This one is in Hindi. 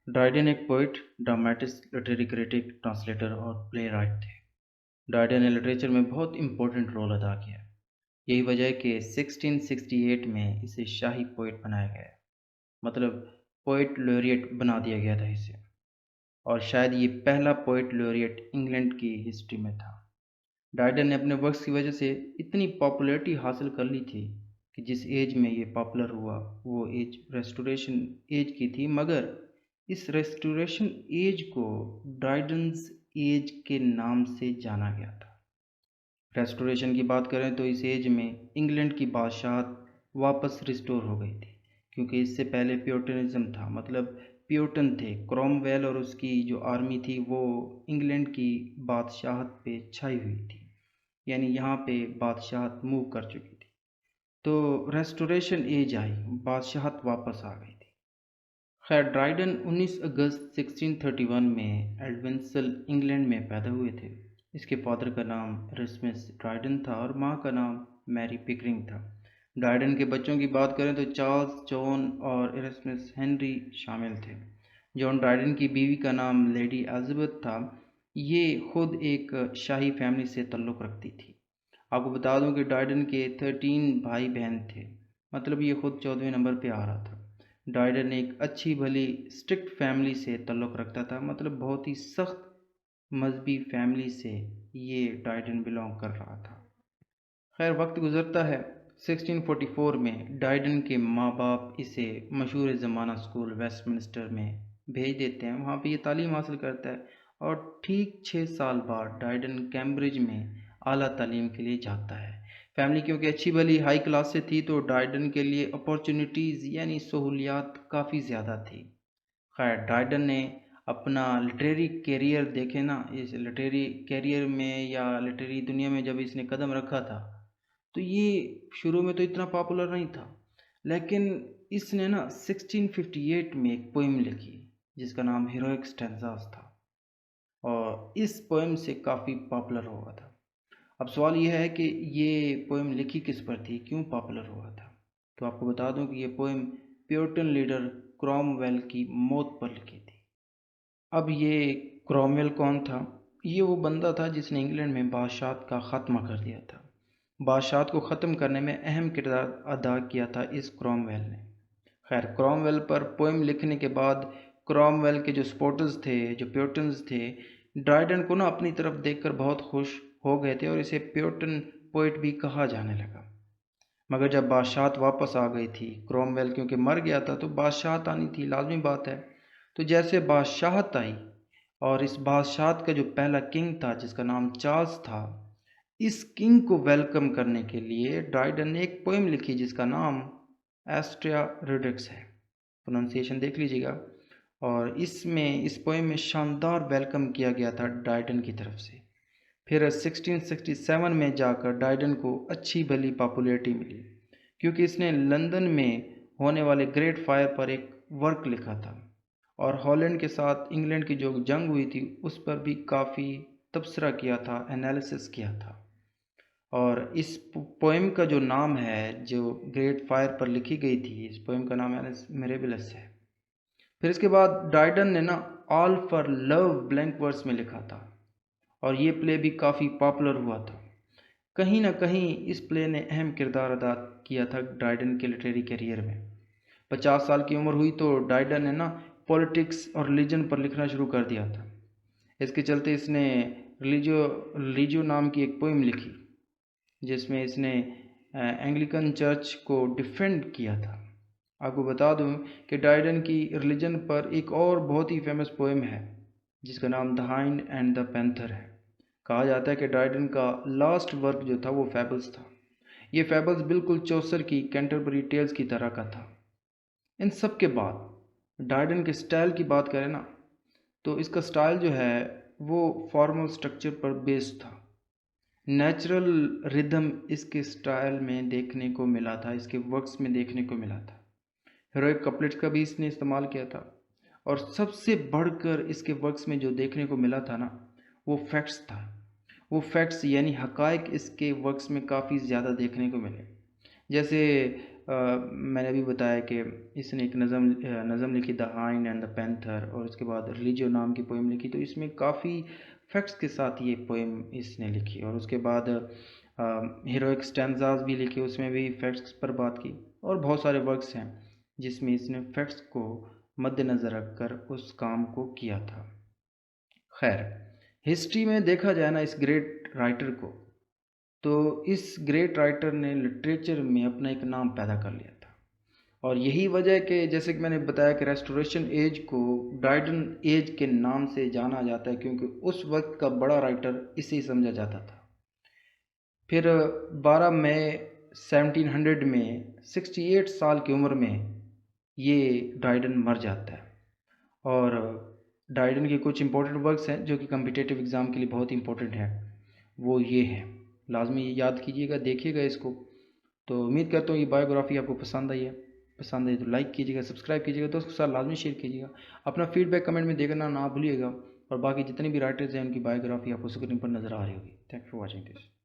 ड्राइडन एक poet, dramatist, literary critic, translator और प्ले राइट थे। ड्राइडन ने लिटरेचर में बहुत इम्पोर्टेंट रोल अदा किया। यही वजह है कि 1668 में इसे शाही पोइट बनाया गया, मतलब पोइट लॉरिएट बना दिया गया था इसे। और शायद ये पहला पोइट लॉरिएट इंग्लैंड की हिस्ट्री में था। ड्राइडन ने अपने वर्क्स की वजह से इतनी पॉपुलैरिटी हासिल कर ली थी कि जिस एज में ये पॉपुलर हुआ वो एज रेस्टोरेशन एज की थी, मगर इस रेस्टोरेशन एज को ड्राइडन्स एज के नाम से जाना गया था। रेस्टोरेशन की बात करें तो इस एज में इंग्लैंड की बादशाहत वापस रिस्टोर हो गई थी, क्योंकि इससे पहले प्योटनिज्म था, मतलब प्योटन थे। क्रोमवेल और उसकी जो आर्मी थी वो इंग्लैंड की बादशाहत पे छाई हुई थी, यानी यहाँ पे बादशाहत मूव कर चुकी थी। तो रेस्टोरेशन एज आई, बादशाहत वापस आ गई थी। खैर, ड्राइडन 19 अगस्त 1631 में एडविंसल, इंग्लैंड में पैदा हुए थे। इसके फादर का नाम एरस्मिस ड्राइडन था और माँ का नाम मैरी पिकरिंग था। ड्राइडन के बच्चों की बात करें तो चार्ल्स, जॉन और एरस्मिस हेनरी शामिल थे। जॉन ड्राइडन की बीवी का नाम लेडी एलिजाबेथ था। ये खुद एक शाही फैमिली से ताल्लुक़ रखती थी। आपको बता दूं कि ड्राइडन के 13 भाई बहन थे, मतलब ये खुद 14वें नंबर पे आ रहा था। ड्राइडन एक अच्छी भली स्ट्रिक्ट फैमिली से ताल्लुक़ रखता था, मतलब बहुत ही सख्त मजहबी फैमिली से ये ड्राइडन बिलोंग कर रहा था। खैर, वक्त गुजरता है। 1644 में ड्राइडन के माँ बाप इसे मशहूर ज़माना स्कूल वेस्टमिंस्टर में भेज देते हैं। वहाँ पे ये तालीम हासिल करता है और ठीक 6 साल बाद ड्राइडन कैम्ब्रिज में आला तालीम के लिए जाता है। फैमिली क्योंकि अच्छी भली हाई क्लास से थी, तो ड्राइडन के लिए अपॉर्चुनिटीज़ यानी सहूलियात काफ़ी ज़्यादा थी। खैर, ड्राइडन ने अपना लिटरेरी कैरियर देखे ना, इस लिटरेरी कैरियर में या लिटरेरी दुनिया में जब इसने कदम रखा था, तो ये शुरू में तो इतना पॉपुलर नहीं था, लेकिन इसने ना 1658 में एक पोइम लिखी जिसका नाम हीरोइक स्टैंजास था, और इस पोइम से काफ़ी पॉपुलर हुआ था। अब सवाल यह है कि ये पोइम लिखी किस पर थी, क्यों पॉपुलर हुआ था? तो आपको बता दूं कि ये पोइम प्योटन लीडर क्रॉमवेल की मौत पर लिखी थी। अब ये क्रॉमवेल कौन था? ये वो बंदा था जिसने इंग्लैंड में बादशाहत का ख़त्मा कर दिया था। बादशाहत को ख़त्म करने में अहम किरदार अदा किया था इस क्रॉमवेल ने। खैर, क्रॉमवेल पर पोइम लिखने के बाद क्रॉमवेल के जो सपोर्टर्स थे, जो प्योटन्स थे, ड्राइडन को ना अपनी तरफ देखकर बहुत खुश हो गए थे और इसे प्योटन पोइट भी कहा जाने लगा। मगर जब बादशाहत वापस आ गई थी, क्रॉमवेल क्योंकि मर गया था, तो बादशाहत आनी थी, लाजमी बात है। तो जैसे बादशाहत आई, और इस बादशाहत का जो पहला किंग था जिसका नाम चार्ल्स था, इस किंग को वेलकम करने के लिए ड्राइडन ने एक पोइम लिखी जिसका नाम एस्ट्रिया रिडक्स है। प्रोनाउंसिएशन देख लीजिएगा। और इसमें, इस पोइम में शानदार वेलकम किया गया था ड्राइडन की तरफ से। फिर 1667 में जाकर ड्राइडन को अच्छी भली पॉपुलैरिटी मिली, क्योंकि इसने लंदन में होने वाले ग्रेट फायर पर एक वर्क लिखा था, और हॉलैंड के साथ इंग्लैंड की जो जंग हुई थी उस पर भी काफ़ी तबसरा किया था, एनालिसिस किया था। और इस पोएम का जो नाम है, जो ग्रेट फायर पर लिखी गई थी, इस पोएम का नाम एलिस मिरेबिलस है। फिर इसके बाद ड्राइडन ने ना All for Love blank verse में लिखा था, और ये प्ले भी काफ़ी पॉपुलर हुआ था। कहीं ना कहीं इस प्ले ने अहम किरदार अदा किया था ड्राइडन के लिटरेरी करियर में। 50 साल की उम्र हुई तो ड्राइडन ने ना पॉलिटिक्स और रिलीजन पर लिखना शुरू कर दिया था। इसके चलते इसने रिलीजियो रिलीजियो नाम की एक पोइम लिखी, जिसमें इसने एंग्लिकन चर्च को डिफेंड किया था। आपको बता दूं कि ड्राइडन की रिलीजन पर एक और बहुत ही फेमस पोएम है जिसका नाम the hind and the panther है। कहा जाता है कि ड्राइडन का लास्ट वर्क जो था वो फैबल्स था। ये फैबल्स बिल्कुल चौसर की कैंटरबरी टेल्स की तरह का था। इन सब के बाद ड्राइडन के स्टाइल की बात करें ना, तो इसका स्टाइल जो है वो फॉर्मल स्ट्रक्चर पर बेस्ड था। नेचुरल रिदम इसके स्टाइल में देखने को मिला था, इसके वर्क्स में देखने को मिला था। हीरोइक कपलेट्स का भी इसने इस्तेमाल किया था, और सबसे बढ़कर इसके वर्क्स में जो देखने को मिला था ना, वो फैक्ट्स था। वो फैक्ट्स यानी हकायक इसके वर्क्स में काफ़ी ज़्यादा देखने को मिले। जैसे मैंने अभी बताया कि इसने एक नज़म लिखी the hind and the panther, और उसके बाद रिलीजियो नाम की पोएम लिखी। तो इसमें काफ़ी फैक्ट्स के साथ ये पोएम इसने लिखी। और उसके बाद हीरोइक स्टैंजाज भी लिखे, उसमें भी फैक्ट्स पर बात की। और बहुत सारे वर्क्स हैं जिसमें इसने फैक्ट्स को मद्देनज़र रखकर उस काम को किया था। खैर, हिस्ट्री में देखा जाए ना इस ग्रेट राइटर को, तो इस ग्रेट राइटर ने लिटरेचर में अपना एक नाम पैदा कर लिया था। और यही वजह है कि जैसे कि मैंने बताया कि रेस्टोरेशन एज को ड्राइडन एज के नाम से जाना जाता है, क्योंकि उस वक्त का बड़ा राइटर इसे समझा जाता था। फिर 12 मई 1700 में 68 साल की उम्र में ये ड्राइडन मर जाता है। और ड्राइडन के कुछ इंपॉर्टेंट वर्क्स हैं जो कि कम्पिटिटिव एग्ज़ाम के लिए बहुत इंपॉर्टेंट है, वो ये है, लाजमी याद कीजिएगा, देखिएगा इसको। तो उम्मीद करता हूँ ये बायोग्राफी आपको पसंद आई तो लाइक कीजिएगा, सब्सक्राइब कीजिएगा, दोस्तों के साथ लाजमी शेयर कीजिएगा। अपना फीडबैक कमेंट में देना ना भूलिएगा। और बाकी जितने भी राइटर्स हैं उनकी बायोग्राफी आपको स्क्रीन पर नज़र आ रही होगी। Thank for watching this.